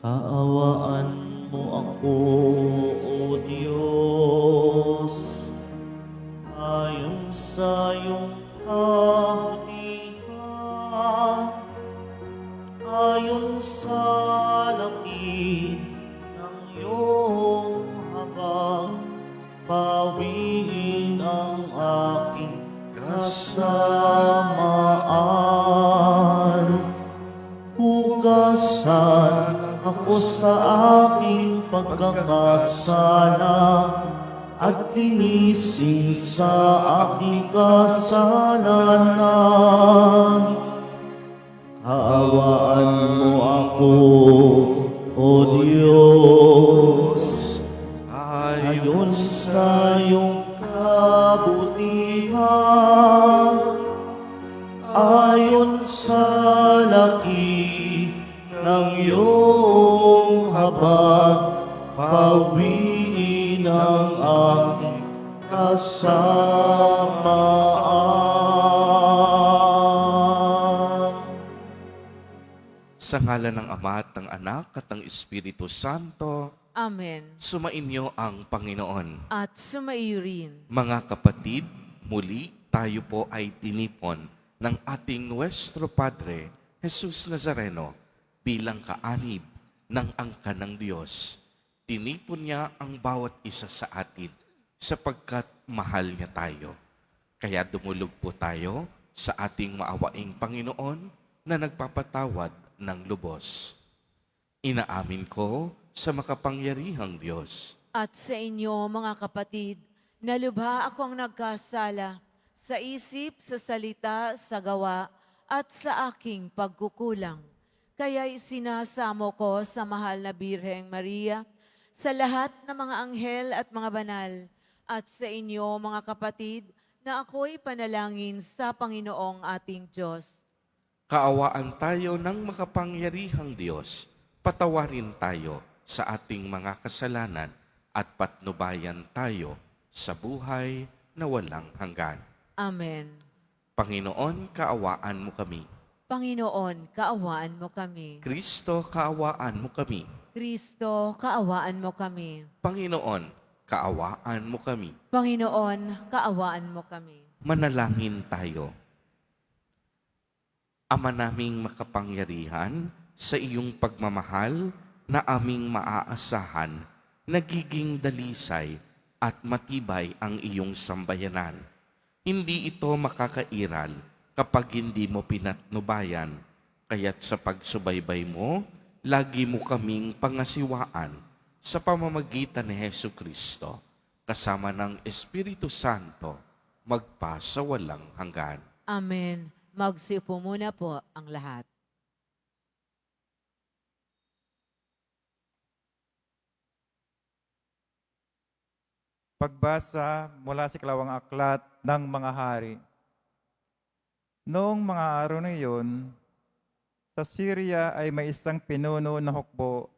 Kaawaan mo ako, O Diyos, ayon sa iyong kabutihan, ayon sa laki ng iyong habag, pawiin ang aking kasamaan. Hugasan ako sa aking pagkakasala at linisin sa aking kasalanan. Kaawaan mo ako, O Diyos, ayon sa iyong kabutihan, ayon sa laki ng iyong habag, pawiin ang aking kasamaan. Sa ngalan ng Ama at ng Anak at ng Espiritu Santo, Amen. sumainyo ang Panginoon. At sumaiyo rin. Mga kapatid, muli tayo po ay tinipon ng ating Nuestro Padre, Jesus Nazareno, bilang kaanib ng angkan ng Diyos. Tinipon niya ang bawat isa sa atin sapagkat mahal niya tayo. Kaya dumulog po tayo sa ating maawaing Panginoon na nagpapatawad ng lubos. Inaamin ko sa makapangyarihang Diyos At sa inyo, mga kapatid, na lubha akong nagkasala sa isip, sa salita, sa gawa, at sa aking pagkukulang. Kaya isinasamo ko sa mahal na Birheng Maria, sa lahat ng mga anghel at mga banal, at sa inyo, mga kapatid, na ako'y panalangin sa Panginoong ating Diyos. Kaawaan tayo ng makapangyarihang Diyos, patawarin tayo sa ating mga kasalanan at patnubayan tayo sa buhay na walang hanggan. Amen. Panginoon, kaawaan mo kami. Panginoon, kaawaan mo kami. Kristo, kaawaan mo kami. Kristo, kaawaan mo kami. Panginoon, kaawaan mo kami. Panginoon, kaawaan mo kami. Manalangin tayo. Ama naming makapangyarihan, sa iyong pagmamahal na aming maaasahan, nagiging dalisay at matibay ang iyong sambayanan. Hindi ito makakairal kapag hindi mo pinatnubayan, kaya't sa pagsubaybay mo, lagi mo kaming pangasiwaan sa pamamagitan ni Hesu Kristo, kasama ng Espiritu Santo, magpa sa walang hanggan. Amen. Magsiupo muna po ang lahat. Pagbasa mula sa ikalawang aklat ng mga hari. Noong mga araw na iyon, sa Syria ay may isang pinuno na hukbo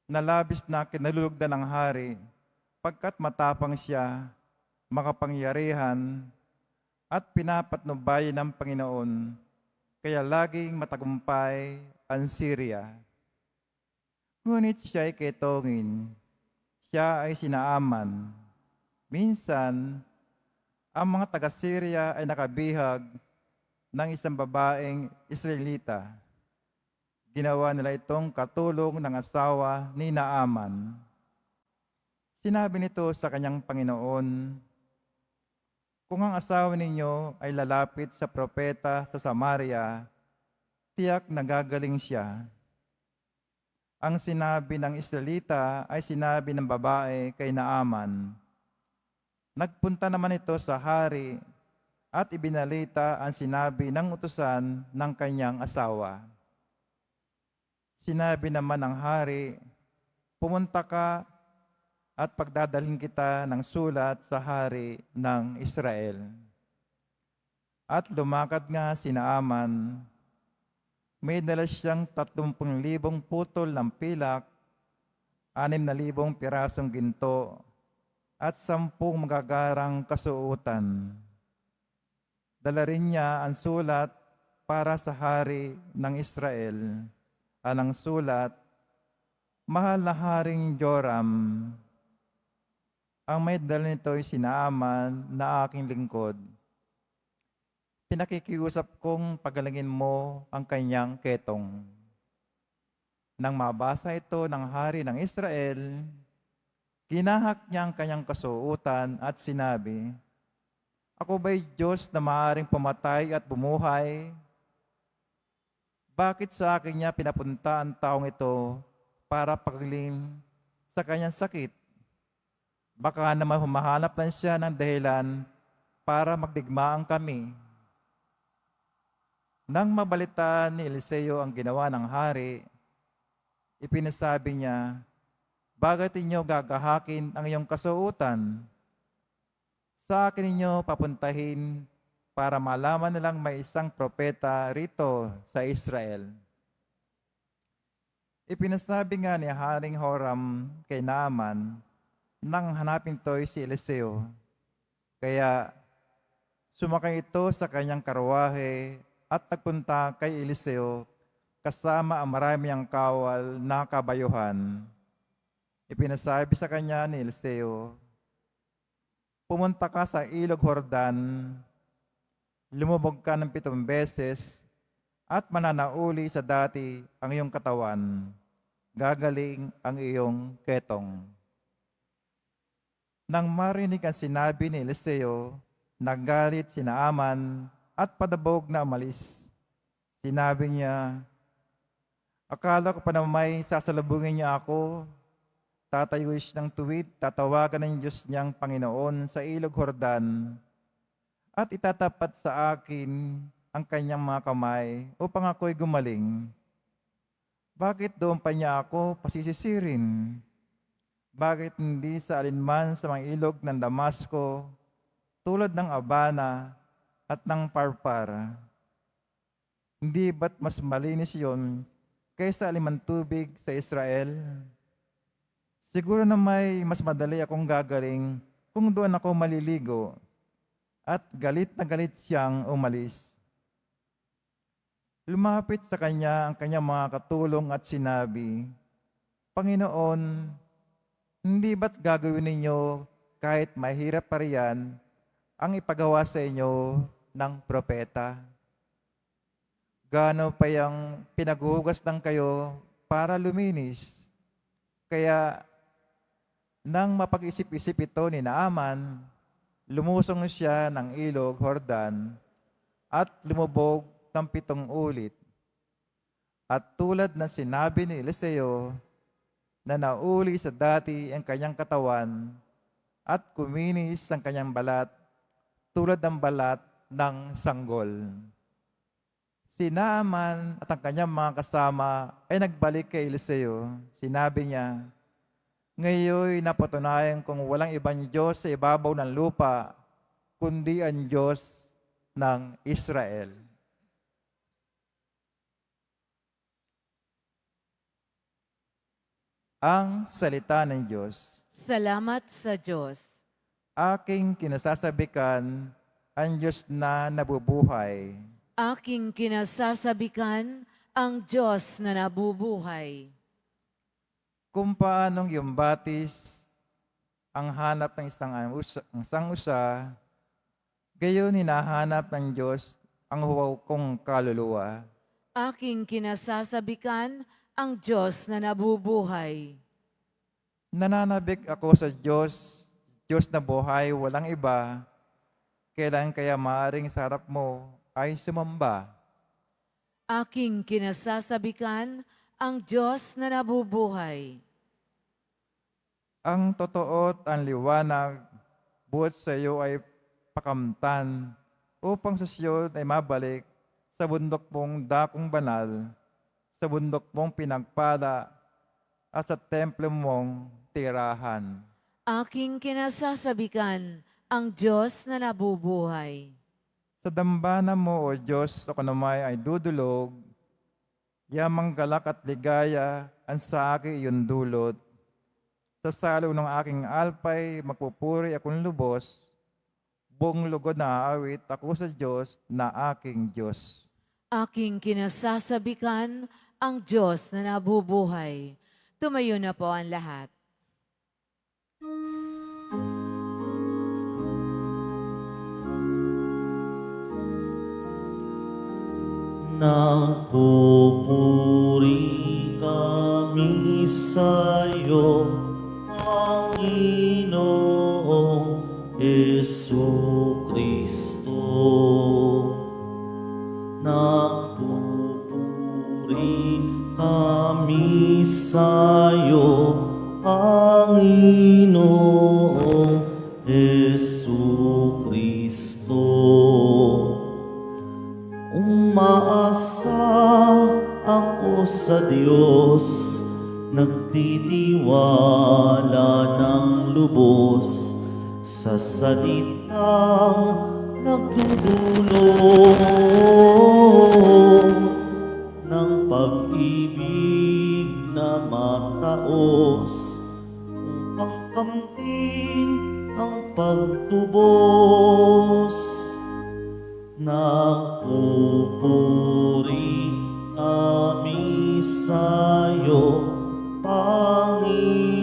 na labis na kinalulugdan ng hari pagkat matapang siya, makapangyarihan at pinapatnubay ng Panginoon, kaya laging matagumpay ang Syria. Ngunit siya ay ketongin, siya ay sinaaman. Minsan, ang mga taga-Syria ay nakabihag ng isang babaeng Israelita. Ginawa nila itong katulong ng asawa ni Naaman. Sinabi nito sa kanyang Panginoon, "Kung ang asawa ninyo ay lalapit sa propeta sa Samaria, tiyak nagagaling siya." Ang sinabi ng Israelita ay sinabi ng babae kay Naaman. Nagpunta naman ito sa hari at ibinalita ang sinabi ng utusan ng kanyang asawa. Sinabi naman ng hari, "Pumunta ka at pagdadalhin kita ng sulat sa hari ng Israel." At lumakad nga si Naaman. May dala siyang 30,000 putol ng pilak, 6,000 pirasong ginto, at 10 magagarang kasuotan. Dala rin niya ang sulat para sa hari ng Israel. Ang sulat Mahal na Haring Joram, ang may dala nito ay si Naaman na aking lingkod. Pinakikiusap kong pagalingin mo ang kanyang ketong. Nang mabasa ito ng hari ng Israel, ginahak niya ang kanyang kasuotan at sinabi, "Ako ba'y Diyos na maaaring pumatay at bumuhay? Bakit sa akin niya pinapunta ang taong ito para pagalingin sa kanyang sakit? Baka naman humahanap lang siya ng dahilan para magdigmaan kami." Nang mabalita ni Eliseo ang ginawa ng hari, ipinasabi niya, "Bakit inyo gagahakin ang iyong kasuotan? Sa akin ninyo papuntahin para malaman nilang may isang propeta rito sa Israel." Ipinasabi nga ni Haring Horam kay Naaman nang hanapin to'y si Eliseo. Kaya sumakay ito sa kanyang karwahe at nagpunta kay Eliseo kasama ang marami ang kawal na kabayuhan. Ipinasabi sa kanya ni Eliseo, "Pumunta ka sa ilog Jordan, lumubog ka ng 7 beses, at mananauli sa dati ang iyong katawan. Gagaling ang iyong ketong." Nang marinig ang sinabi ni Eliseo, nagalit si Naaman at padabog na umalis. Sinabi niya, "Akala ko pa na may sasalubungin niya ako. Tatayo siya ng tuwid, tatawagan ng Diyos niyang Panginoon sa ilog Jordan, at itatapat sa akin ang kanyang mga kamay upang ako'y gumaling. Bakit doon pa niya ako pasisisirin? Bakit hindi sa alinman sa mga ilog ng Damasco, tulad ng Abana at ng Parpar? Hindi ba't mas malinis yon kaysa alimang tubig sa Israel? Siguro na may mas madali akong gagaling kung doon ako maliligo." At galit na galit siyang umalis. Lumapit sa kanya ang kanyang mga katulong at sinabi, "Panginoon, hindi ba't gagawin ninyo kahit mahirap pa riyan ang ipagawa sa inyo ng propeta? Gaano pa yang pinaghuhugas ng kayo para luminis?" Kaya nang mapag-isip-isip ito ni Naaman, lumusong siya ng ilog Jordan at lumubog ng 7 ulit. At tulad na sinabi ni Eliseo, na nauli sa dati ang kanyang katawan at kuminis ang kanyang balat tulad ng balat ng sanggol. Si Naaman at ang kanyang mga kasama ay nagbalik kay Eliseo. Sinabi niya, "Ngayon napatunayan kong walang ibang Diyos sa ibabaw ng lupa, kundi ang Diyos ng Israel." Ang salita ng Diyos. Salamat sa Diyos. Aking kinasasabikan ang Diyos na nabubuhay. Aking kinasasabikan ang Diyos na nabubuhay. Kung paanong yung batis ang hanap ng isang usa, gayon hinahanap ng Diyos ang huwaw kong kaluluwa. Aking kinasasabikan ang Diyos na nabubuhay. Nananabik ako sa Diyos, Diyos na buhay, walang iba. Kailan kaya maaring sa harap mo ay sumamba? Aking kinasasabikan ang Diyos na nabubuhay. Ang totoo at ang liwanag, buot sa iyo ay pakamtan, upang sa siyo ay mabalik sa bundok mong dakong banal, sa bundok mong pinagpala, at sa templo mong tirahan. Aking kinasasabikan ang Diyos na nabubuhay. Sa dambana mo, O Diyos, ako naman ay dudulog, yamang galak at ligaya ang sa akin iyong dulot. Sa salo ng aking alpay, magpupuri akong lubos, buong lugod na aawit ako sa Diyos na aking Diyos. Aking kinasasabikan ang Diyos na nabubuhay. Tumayo na po ang lahat. Nagpupuri kami sa'yo, Panginoong Jesucristo. Nagpupuri kami sa'yo, Panginoong Jesucristo. Umaasa ako sa Diyos, nagtitiwala ng lubos sa salitang nagdudulot ng pag-ibig na mataos upang kamtin ang pagtubos. Nagpupuri kami sa'yo, Panginoong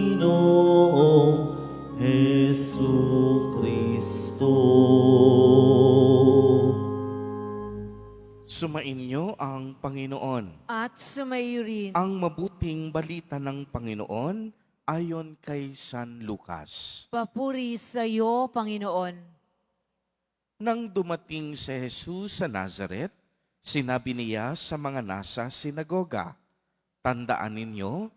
Jesucristo. Sumainyo ang Panginoon. At sumayo rin. Ang mabuting balita ng Panginoon ayon kay San Lucas. Papuri sa iyo, Panginoon. Nang dumating si Jesus sa Nazaret, sinabi niya sa mga nasa sinagoga, "Tandaan ninyo,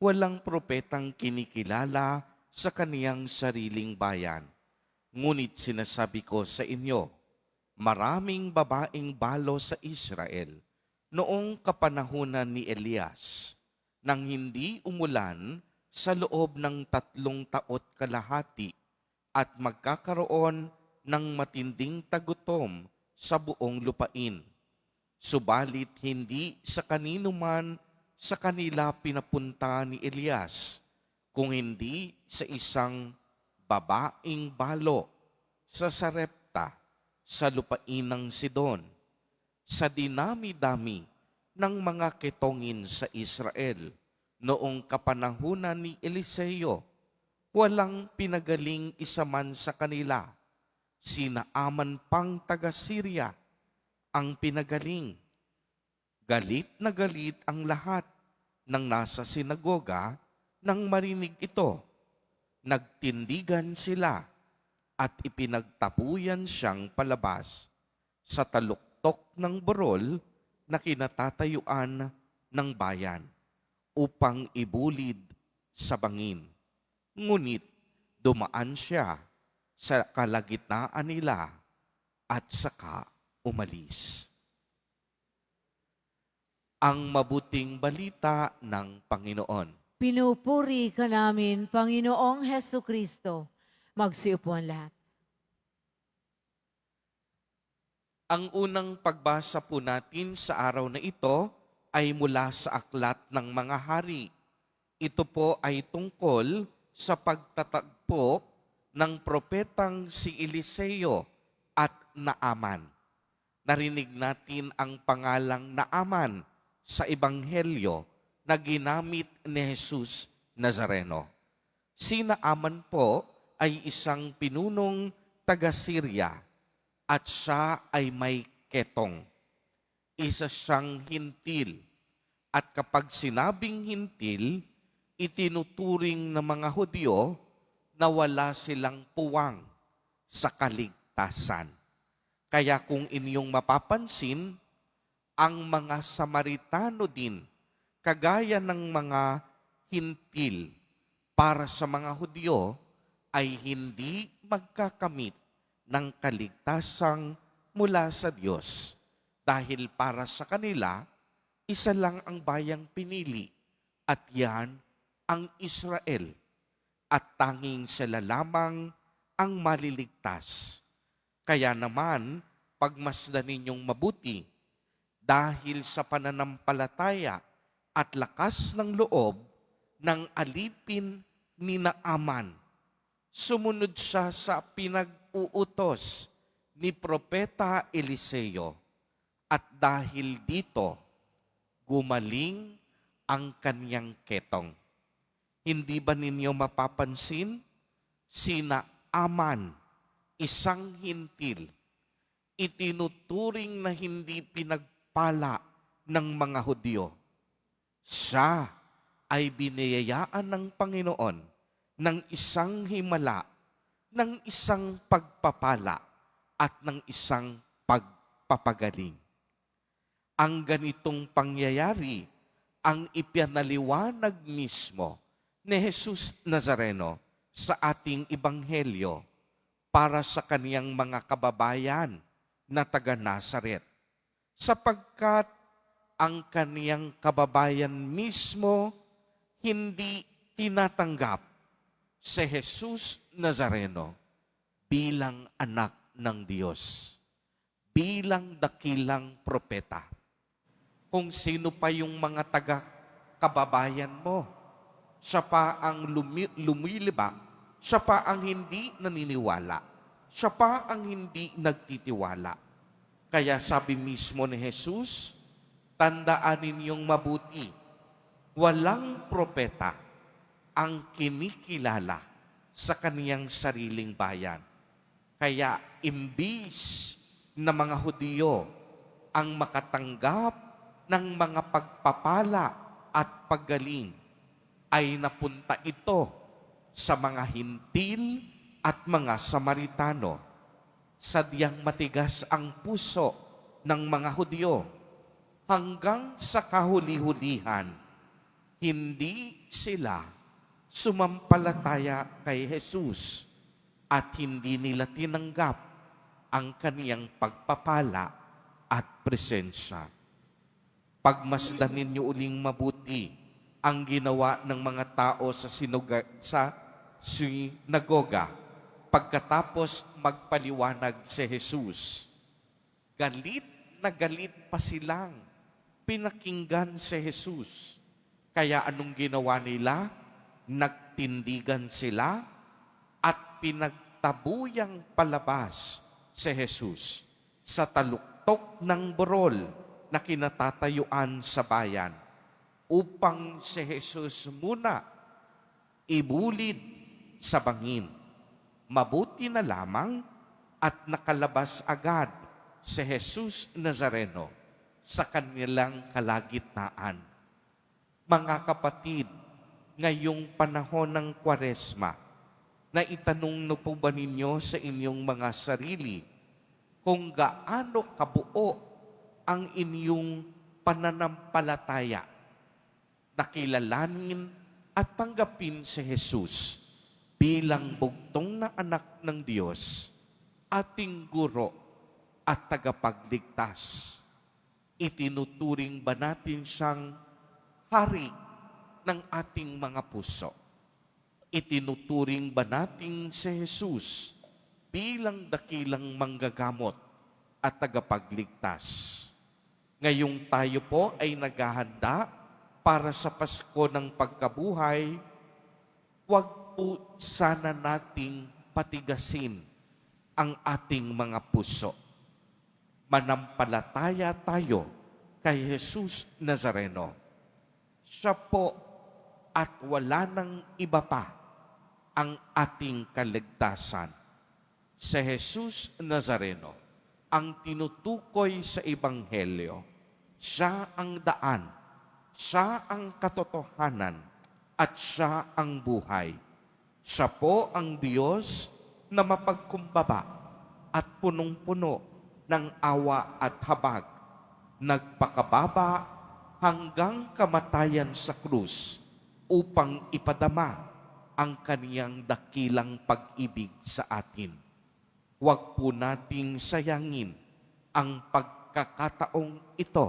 walang propetang kinikilala sa kaniyang sariling bayan. Ngunit sinasabi ko sa inyo, maraming babaeng balo sa Israel noong kapanahunan ni Elias, nang hindi umulan sa loob ng 3 taot kalahati at magkakaroon ng matinding tagutom sa buong lupain. Subalit hindi sa kanino man sa kanila pinapunta ni Elias, kung hindi sa isang babaeng balo sa Sarepta sa lupain ng Sidon. Sa dinami-dami ng mga ketongin sa Israel noong kapanahunan ni Eliseo, walang pinagaling isa man sa kanila. Sina Aman pang taga-Syria ang pinagaling. Galit na galit ang lahat ng nasa sinagoga nang marinig ito. Nagtindigan sila at ipinagtapuyan siyang palabas sa taluktok ng burol na kinatatayuan ng bayan upang ibulid sa bangin. Ngunit dumaan siya sa kalagitnaan nila at saka umalis. Ang mabuting balita ng Panginoon. Pinupuri ka namin, Panginoong Heso Kristo. Magsiupo ang lahat. Ang unang pagbasa po natin sa araw na ito ay mula sa Aklat ng Mga Hari. Ito po ay tungkol sa pagtatagpo ng propetang si Eliseo at Naaman. Narinig natin ang pangalang Naaman sa Ebanghelyo na ginamit ni Jesus Nazareno. Si Naaman po ay isang pinunong taga-Syria at siya ay may ketong. Isa siyang hintil at kapag sinabing hintil, itinuturing ng mga Hudyo na wala silang puwang sa kaligtasan. Kaya kung inyong mapapansin, ang mga Samaritano din, kagaya ng mga hintil, para sa mga Hudyo, ay hindi magkakamit ng kaligtasang mula sa Diyos. Dahil para sa kanila, isa lang ang bayang pinili, at yan ang Israel. At tanging sila lamang ang maliligtas. Kaya naman, pagmasdan ninyong mabuti, dahil sa pananampalataya at lakas ng loob ng alipin ni Naaman, sumunod siya sa pinag-uutos ni Propeta Eliseo. At dahil dito, gumaling ang kanyang ketong. Hindi ba ninyo mapapansin? Sina Aman, isang hintil, itinuturing na hindi pinagpala ng mga Hudyo. Siya ay biniyayaan ng Panginoon ng isang himala, ng isang pagpapala at ng isang pagpapagaling. Ang ganitong pangyayari ang ipinaliwanag mismo ni Jesus Nazareno sa ating ebanghelyo para sa kaniyang mga kababayan na taga Nazaret. Sapagkat ang kaniyang kababayan mismo hindi tinatanggap si Jesus Nazareno bilang anak ng Diyos, bilang dakilang propeta. Kung sino pa yung mga taga-kababayan mo, siya pa ang lumilibak, siya pa ang hindi naniniwala, siya pa ang hindi nagtitiwala. Kaya sabi mismo ni Jesus, tandaan ninyong mabuti, walang propeta ang kinikilala sa kaniyang sariling bayan. Kaya imbis na mga Hudyo ang makatanggap ng mga pagpapala at paggaling, ay napunta ito sa mga hintil at mga Samaritano. Sadyang matigas ang puso ng mga Hudyo hanggang sa kahuli-hulihan, hindi sila sumampalataya kay Jesus at hindi nila tinanggap ang kaniyang pagpapala at presensya. Pagmasdan ninyo uling mabuti ang ginawa ng mga tao sa sinagoga pagkatapos magpaliwanag si Jesus. Galit na galit pa silang pinakinggan si Jesus. Kaya anong ginawa nila? Nagtindigan sila at pinagtabuyang palabas si Jesus sa taluktok ng burol na kinatatayuan sa bayan upang si Jesus muna ibulid sa bangin. Mabuti na lamang at nakalabas agad si Jesus Nazareno sa kanilang kalagitnaan. Mga kapatid, ngayong panahon ng Kwaresma, na itanong na po ba ninyo sa inyong mga sarili kung gaano kabuo ang inyong pananampalataya na kilalanin at tanggapin si Jesus bilang bugtong na anak ng Diyos, ating guro at tagapagligtas. Itinuturing ba natin siyang hari ng ating mga puso? Itinuturing ba natin si Jesus bilang dakilang manggagamot at tagapagligtas? Ngayong tayo po ay naghahanda para sa Pasko ng pagkabuhay, huwag po sana nating patigasin ang ating mga puso. Manampalataya tayo kay Jesus Nazareno. Siya po at wala nang iba pa ang ating kaligtasan. Si Jesus Nazareno ang tinutukoy sa Ebanghelyo. Siya ang daan, siya ang katotohanan, at siya ang buhay. Siya po ang Diyos na mapagkumbaba at punong-puno ng awa at habag. Nagpakababa hanggang kamatayan sa krus upang ipadama ang kaniyang dakilang pag-ibig sa atin. Huwag po nating sayangin ang pagkakataong ito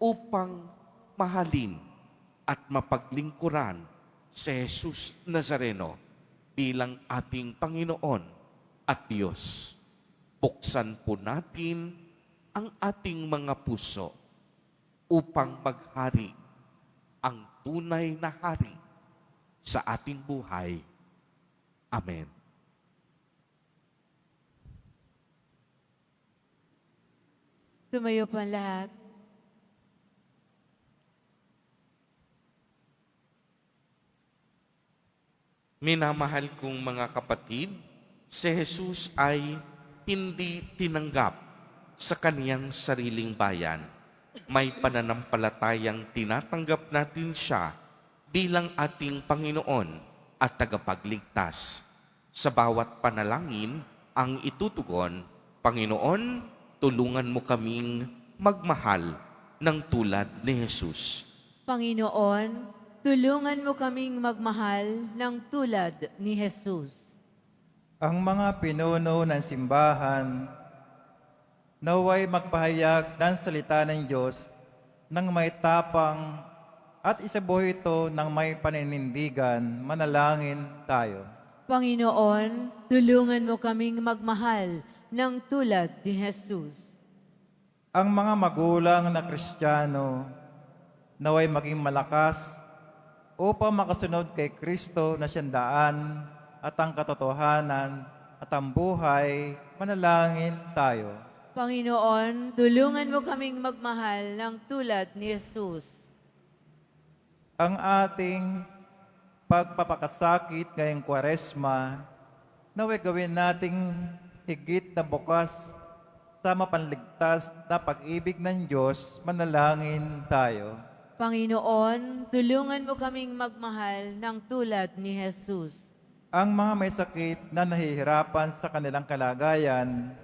upang mahalin at mapaglingkuran si Jesus Nazareno bilang ating Panginoon at Diyos. Buksan po natin ang ating mga puso upang maghari ang tunay na hari sa ating buhay. Amen. Tumayo po ang lahat. Minamahal kong mga kapatid, si Jesus ay hindi tinanggap sa kaniyang sariling bayan. May pananampalatayang tinatanggap natin siya bilang ating Panginoon at tagapagligtas. Sa bawat panalangin ang itutugon, Panginoon, tulungan mo kaming magmahal ng tulad ni Jesus. Panginoon, tulungan mo kaming magmahal ng tulad ni Jesus. Ang mga pinuno ng simbahan naway magpahayag ng salita ng Diyos ng may tapang at isabuhay ito ng may paninindigan. Manalangin tayo. Panginoon, tulungan mo kaming magmahal ng tulad ni Jesus. Ang mga magulang na Kristiyano naway maging malakas upang makasunod kay Kristo na siyang daan at ang katotohanan at ang buhay. Manalangin tayo. Panginoon, tulungan mo kaming magmahal ng tulad ni Jesus. Ang ating pagpapakasakit ngayong Kwaresma, naway gawin nating higit na bukas sa mapanligtas na pag-ibig ng Diyos. Manalangin tayo. Panginoon, tulungan mo kaming magmahal ng tulad ni Jesus. Ang mga may sakit na nahihirapan sa kanilang kalagayan,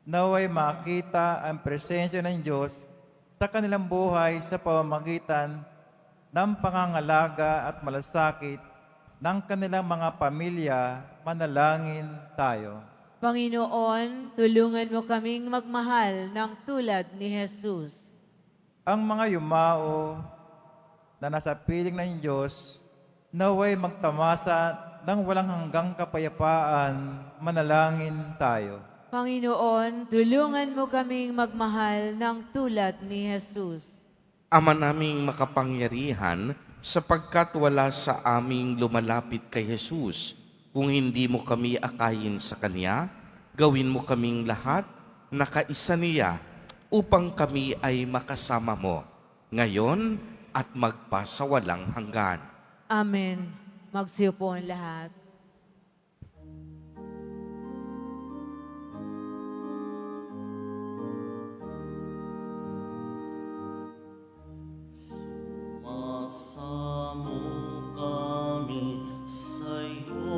naway makita ang presensya ng Diyos sa kanilang buhay sa pamamagitan ng pangangalaga at malasakit ng kanilang mga pamilya. Manalangin tayo. Panginoon, tulungan mo kaming magmahal ng tulad ni Jesus. Ang mga yumao na nasa piling ng Diyos, naway magtamasa ng walang hanggang kapayapaan. Manalangin tayo. Panginoon, tulungan mo kaming magmahal ng tulad ni Jesus. Ama naming makapangyarihan, sapagkat wala sa aming lumalapit kay Jesus, kung hindi mo kami akayin sa Kanya, gawin mo kaming lahat na kaisa niya upang kami ay makasama mo, ngayon at magpasawalang hanggan. Amen. Magsiyo po ang lahat. Masamo kami sa'yo,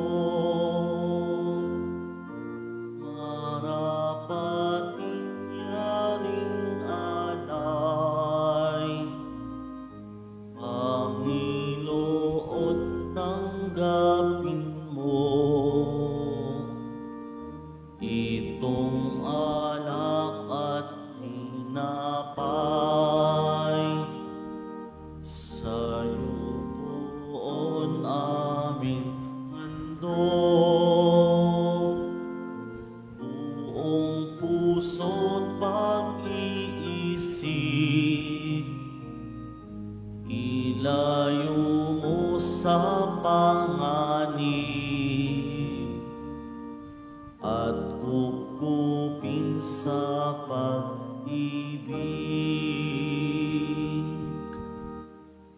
marapat inyaring alay. Panginoon, tanggapin mo itong alak at tinapay. Sa'yo poon aming handog, buong puso't pag-iisip, ilayo mo sa panganib, at kupkupin sa pag-ibig.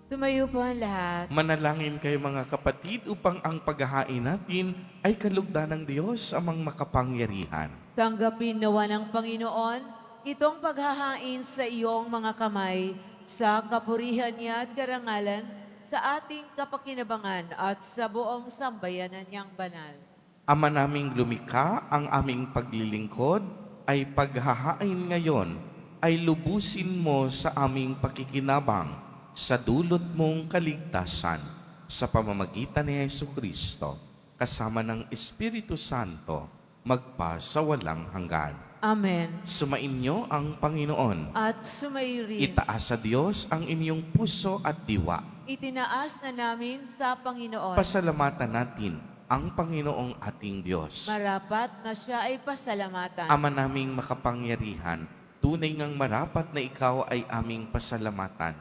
Tumayo po ang lahat. Manalangin kayo mga kapatid upang ang paghahain natin ay kalugdan ng Diyos amang makapangyarihan. Tanggapin nawa ng Panginoon itong paghahain sa iyong mga kamay sa kapurihan niya at karangalan sa ating kapakinabangan at sa buong sambayanan niyang banal. Ama naming lumikha, ang aming paglilingkod ay paghahain ngayon ay lubusin mo sa aming pakikinabang sa dulot mong kaligtasan sa pamamagitan ni Jesucristo kasama ng Espiritu Santo magpasawalang hanggan. Amen. Sumainyo ang Panginoon. At sumayo rin. Itaas sa Diyos ang inyong puso at diwa. Itinaas na namin sa Panginoon. Pasalamatan natin ang Panginoong ating Diyos. Marapat na siya ay pasalamatan. Ama naming makapangyarihan, tunay ngang marapat na ikaw ay aming pasalamatan.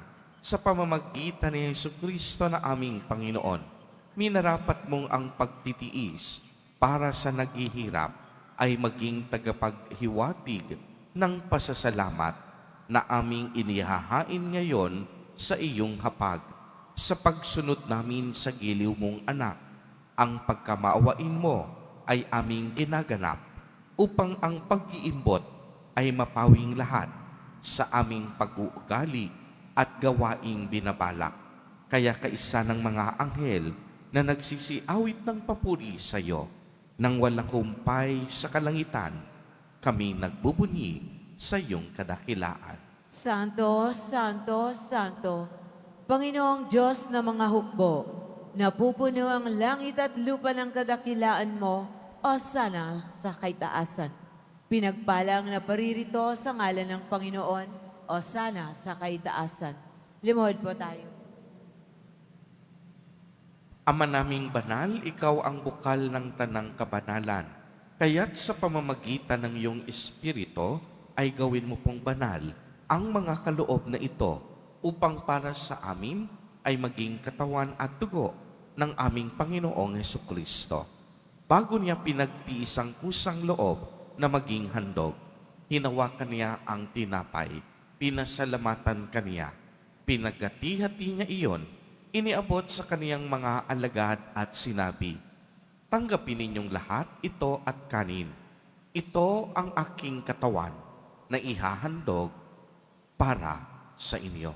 Sa pamamagitan ni Jesucristo na aming Panginoon, minarapat mong ang pagtitiis para sa naghihirap ay maging tagapaghiwatig ng pasasalamat na aming inihahain ngayon sa iyong hapag sa pagsunod namin sa giliw mong anak Ang pagkamaawain mo ay aming ginaganap upang ang pag-iimbot ay mapawing lahat sa aming pag-uugali at gawaing binabalak. Kaya kaisa ng mga anghel na nagsisiawit ng papuri sa iyo, nang walang humpay sa kalangitan, kami nagbubunyi sa iyong kadakilaan. Santo, Santo, Santo, Panginoong Diyos na mga hukbo, napupuno ang langit at lupa ng kadakilaan mo, o sana sa kaitaasan. Pinagpalang na paririto sa ngalan ng Panginoon, o sana sa kaitaasan. Lumuhod po tayo. Ama naming banal, ikaw ang bukal ng tanang kabanalan. Kaya't sa pamamagitan ng iyong Espiritu ay gawin mo pong banal ang mga kaloob na ito upang para sa amin ay maging katawan at dugo ng aming Panginoong Hesukristo. Bago niya pinagtiis ang kusang loob na maging handog, hinawakan niya ang tinapay, pinasalamatan kaniya, pinagati-hati niya iyon, iniabot sa kaniyang mga alagad at sinabi, "Tanggapin ninyong lahat ito at kanin. Ito ang aking katawan na ihahandog para sa inyo."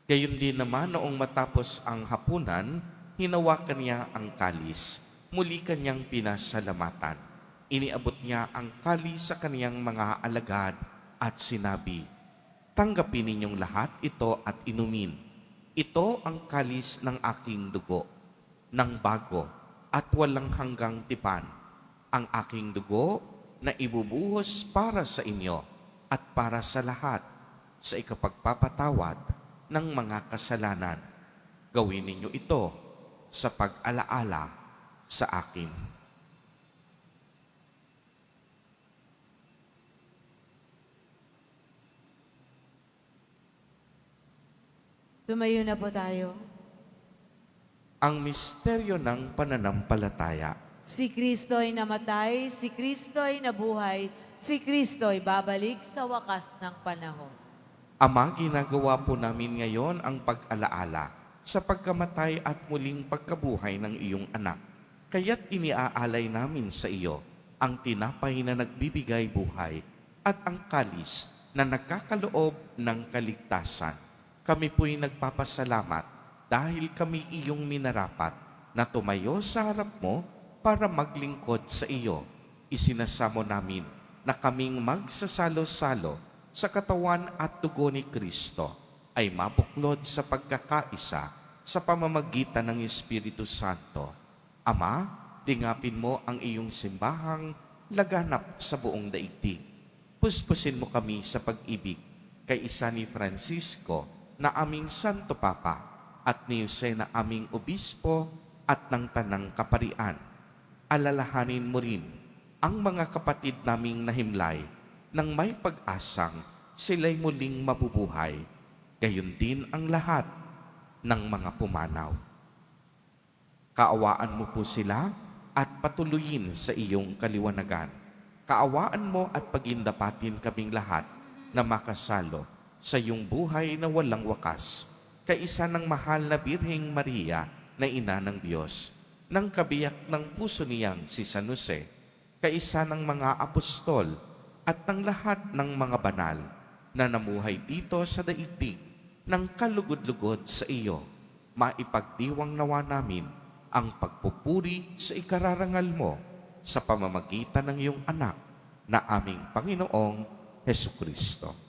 Gayon din naman noong matapos ang hapunan, hinawakan niya ang kalis. Muli kanyang pinasalamatan. Iniabot niya ang kalis sa kaniyang mga alagad at sinabi, "Tanggapin ninyong lahat ito at inumin. Ito ang kalis ng aking dugo, ng bago at walang hanggang tipan. Ang aking dugo na ibubuhos para sa inyo at para sa lahat sa ikapagpapatawad ng mga kasalanan. Gawin ninyo ito sa pag-alaala sa akin." Tumayo na po tayo. Ang misteryo ng pananampalataya. Si Kristo'y namatay, si Kristo'y nabuhay, si Kristo'y babalik sa wakas ng panahon. Ama, ginagawa po namin ngayon ang pag-alaala sa pagkamatay at muling pagkabuhay ng iyong anak. Kaya't iniaalay namin sa iyo ang tinapay na nagbibigay buhay at ang kalis na nagkakaloob ng kaligtasan. Kami po'y nagpapasalamat dahil kami iyong minarapat na tumayo sa harap mo para maglingkod sa iyo. Isinasamo namin na kaming magsasalo-salo sa katawan at dugo ni Kristo ay mabuklod sa pagkakaisa sa pamamagitan ng Espiritu Santo. Ama, tingapin mo ang iyong simbahang laganap sa buong daigdig. Puspusin mo kami sa pag-ibig kay isa ni Francisco na aming Santo Papa at ni Jose na aming Obispo at ng Tanang Kaparian. Alalahanin mo rin ang mga kapatid naming nahimlay nang may pag-asang sila'y muling mabubuhay. Gayon din ang lahat ng mga pumanaw. Kaawaan mo po sila at patuloyin sa iyong kaliwanagan. Kaawaan mo at pagindapatin kaming lahat na makasalo sa iyong buhay na walang wakas, kaisa ng mahal na Birheng Maria na Ina ng Diyos, ng kabiyak ng puso niyang si San Jose, kaisa ng mga apostol at ng lahat ng mga banal na namuhay dito sa daigdig ng kalugod-lugod sa iyo. Maipagdiwang nawa namin ang pagpupuri sa ikararangal mo sa pamamagitan ng iyong anak na aming Panginoong Hesukristo.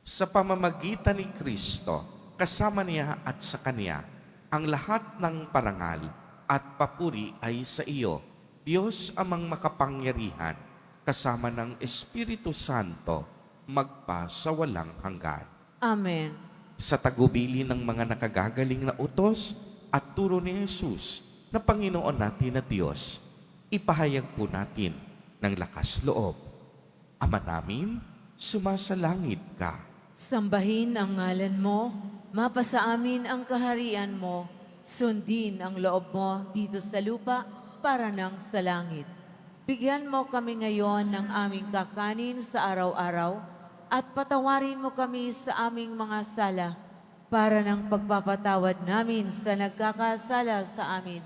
Sa pamamagitan ni Kristo, kasama niya at sa Kanya, ang lahat ng parangal at papuri ay sa iyo, Diyos amang makapangyarihan, kasama ng Espiritu Santo, magpa sa walang hanggan. Amen. Sa tagubili ng mga nakagagaling na utos at turo ni Jesus na Panginoon natin na Diyos, ipahayag po natin ng lakas loob. Ama namin, sumasalangit ka. Sambahin ang ngalan mo, mapasa amin ang kaharian mo, sundin ang loob mo dito sa lupa para nang sa langit. Bigyan mo kami ngayon ng aming kakanin sa araw-araw at patawarin mo kami sa aming mga sala para ng pagpapatawad namin sa nagkakasala sa amin.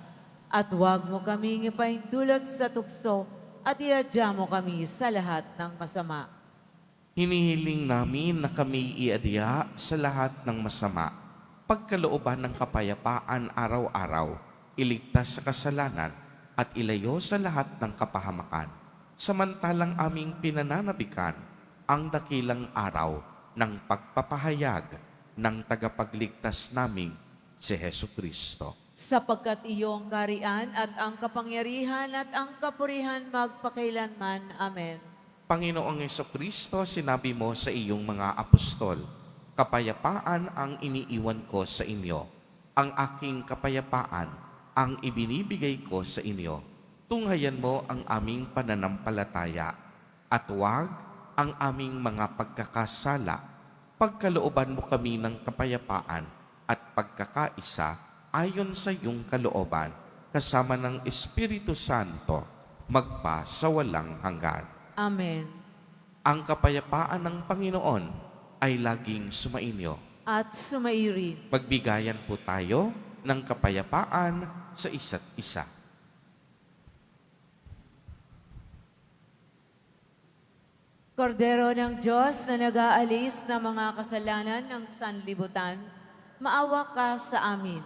At huwag mo kaming ipahintulot sa tukso at iadya mo kami sa lahat ng masama. Hinihiling namin na kami iadya sa lahat ng masama, pagkalooban ng kapayapaan araw-araw, iligtas sa kasalanan, at ilayo sa lahat ng kapahamakan. Samantalang aming pinananabikan ang dakilang araw ng pagpapahayag ng tagapagligtas naming si Hesu Kristo. Sapagkat iyong karian at ang kapangyarihan at ang kapurihan magpakailanman. Amen. Panginoong Hesu Kristo, sinabi mo sa iyong mga apostol, kapayapaan ang iniiwan ko sa inyo. Ang aking kapayapaan ang ibinibigay ko sa inyo. Tunghayan mo ang aming pananampalataya at huwag ang aming mga pagkakasala. Pagkalooban mo kami ng kapayapaan at pagkakaisa ayon sa iyong kalooban, kasama ng Espiritu Santo, magpa sa walang hanggan. Amen. Ang kapayapaan ng Panginoon ay laging sumainyo. At sumairin. Magbigayan po tayo ng kapayapaan sa isa't isa. Kordero ng Diyos na nag-aalis ng mga kasalanan ng sanlibutan, maawa ka sa amin.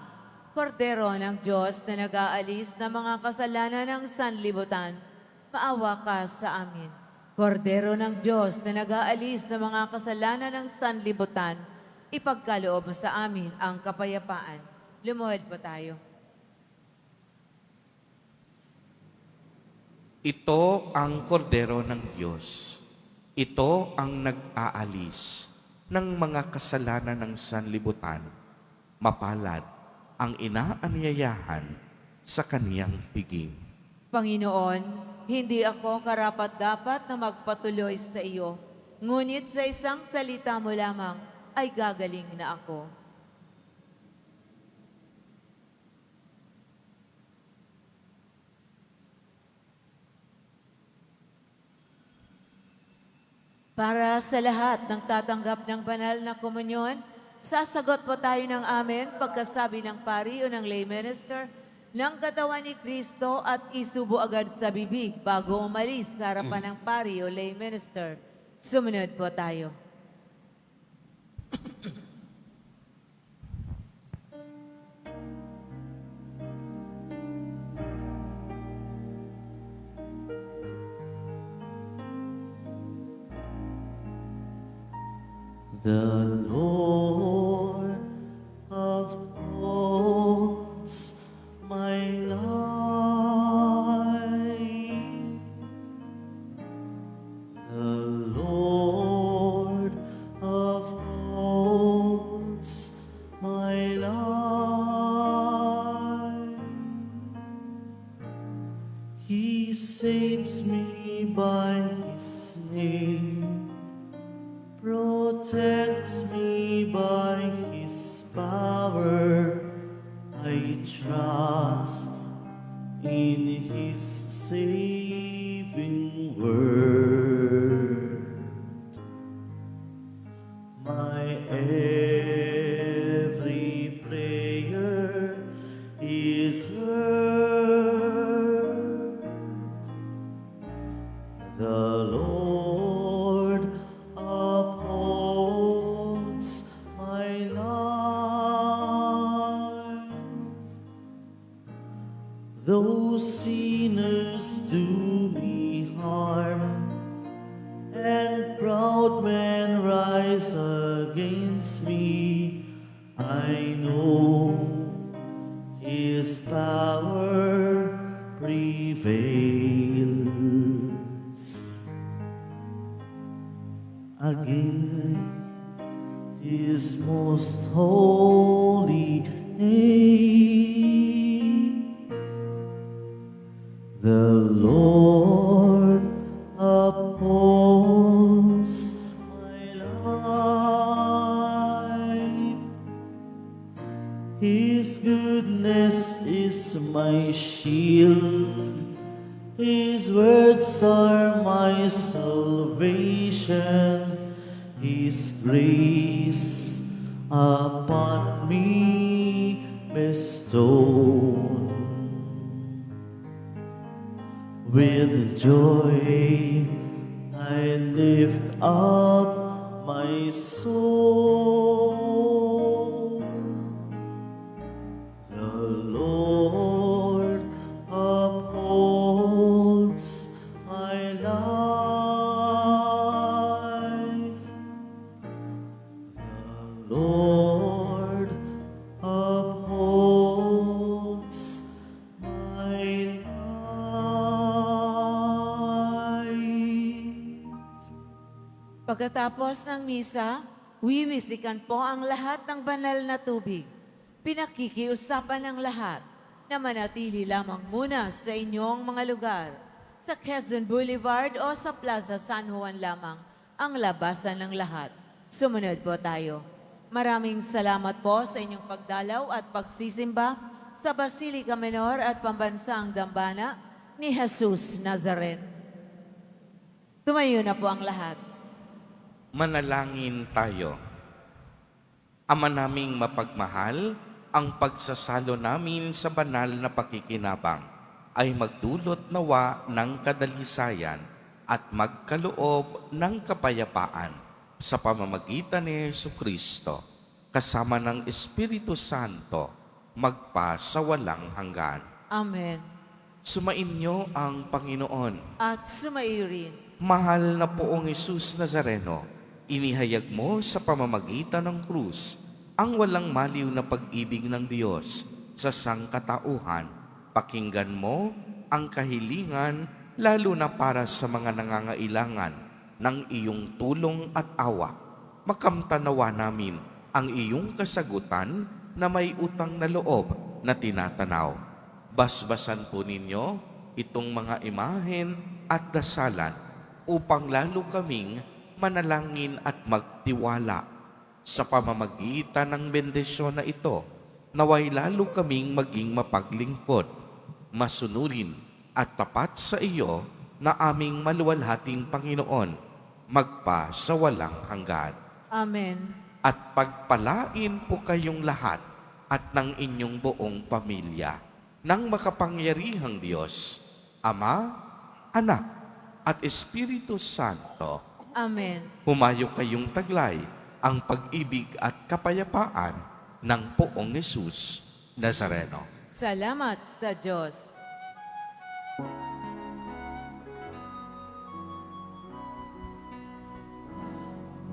Kordero ng Diyos na nag-aalis ng mga kasalanan ng sanlibutan, maawa ka sa amin. Kordero ng Diyos na nag-aalis ng mga kasalanan ng sanlibutan, ipagkaloob mo sa amin ang kapayapaan. Lumuhod po tayo. Ito ang kordero ng Diyos. Ito ang nag-aalis ng mga kasalanan ng sanlibutan. Mapalad ang inaanyayahan sa kaniyang piging. Panginoon, hindi ako karapat-dapat na magpatuloy sa iyo, ngunit sa isang salita mo lamang ay gagaling na ako. Para sa lahat ng tatanggap ng banal na komunyon, sasagot po tayo ng amen pagkasabi ng pari o ng lay minister ng katawan ni Kristo at isubo agad sa bibig bago umalis sa harapan ng pari o lay minister. Sumunod po tayo. The Lord upholds my life. The Lord upholds my life. He saves me by His name, protects me by His power. I trust in His saving word. My every prayer is heard. The Lord upholds my life. Though sinners do me harm, and proud men rise against me, I know His power prevails. Again, His most holy name, the Lord upholds my life. His goodness is my shield. His words are my salvation. His grace upon me bestowed. With joy I lift up my soul. The Lord upholds my life. The Lord upholds my life. Pagkatapos ng misa, wiwisikan po ang lahat ng banal na tubig. Pinakikiusapan ng lahat na manatili lamang muna sa inyong mga lugar. Sa Quezon Boulevard o sa Plaza San Juan lamang ang labasan ng lahat. Sumunod po tayo. Maraming salamat po sa inyong pagdalaw at pagsisimba sa Basilica Menor at Pambansang Dambana ni Jesus Nazareno. Tumayo na po ang lahat. Manalangin tayo. Ama naming mapagmahal, ang pagsasalo namin sa banal na pakikinabang ay magdulot nawa ng kadalisayan at magkaloob ng kapayapaan sa pamamagitan ni Jesucristo, kasama ng Espiritu Santo, magpa sa walang hanggan. Amen. Sumainyo ang Panginoon. At sumaiyo rin. Mahal na poong Jesus Nazareno, inihayag mo sa pamamagitan ng krus ang walang maliw na pag-ibig ng Diyos sa sangkatauhan. Pakinggan mo ang kahilingan lalo na para sa mga nangangailangan ng iyong tulong at awa. Makamtanawa namin ang iyong kasagutan na may utang na loob na tinatanaw. Basbasan po ninyo itong mga imahen at dasalan upang lalo kaming manalangin at magtiwala. Sa pamamagitan ng bendisyon na ito, naway lalo kaming maging mapaglingkod, masunurin at tapat sa iyo na aming maluwalhating Panginoon, magpa sa walang hanggan. Amen. At pagpalain po kayong lahat at ng inyong buong pamilya ng makapangyarihang Diyos, Ama, Anak, at Espiritu Santo. Amen. Humayo kayong taglay ang pag-ibig at kapayapaan ng poong Jesus Nazareno. Salamat sa Diyos.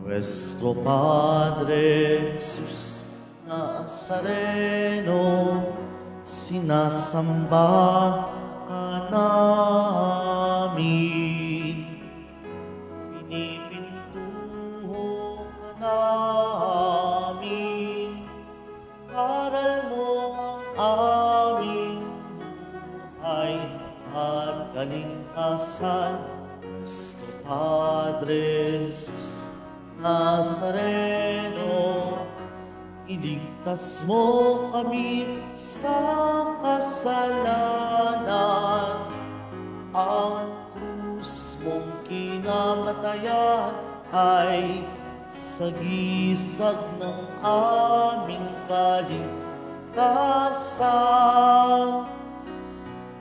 Nuestro Padre Jesus Nazareno, sinasamba ka namin. Pinipintuho ka namin. Aral mo ang aming buhay at kaligtasan. Nuestro Padre Jesus Nazareno, iligtas mo kami sa kasalanan. Ang krus mong kinamatayan ay sagisag ng aming kaligtasan.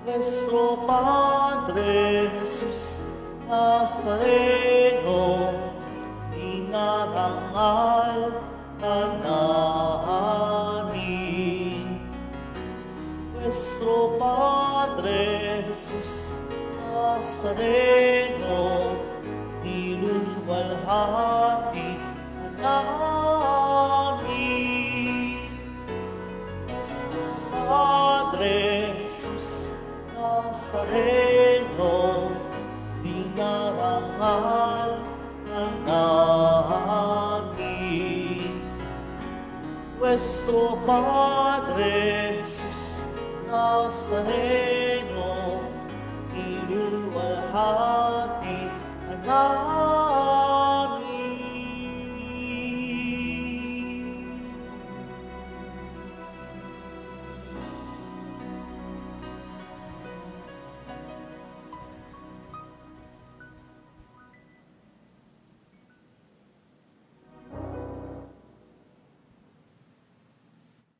Nuestro Padre Jesus Nazareno, dinarangal ka namin. Nuestro Padre Jesus Nazareno, niluluwalhati ka namin. Nuestro Padre Jesus Nazareno, dinarangal ka namin. Nuestro Padre Jesus Nazareno, niluluwalhati ka namin.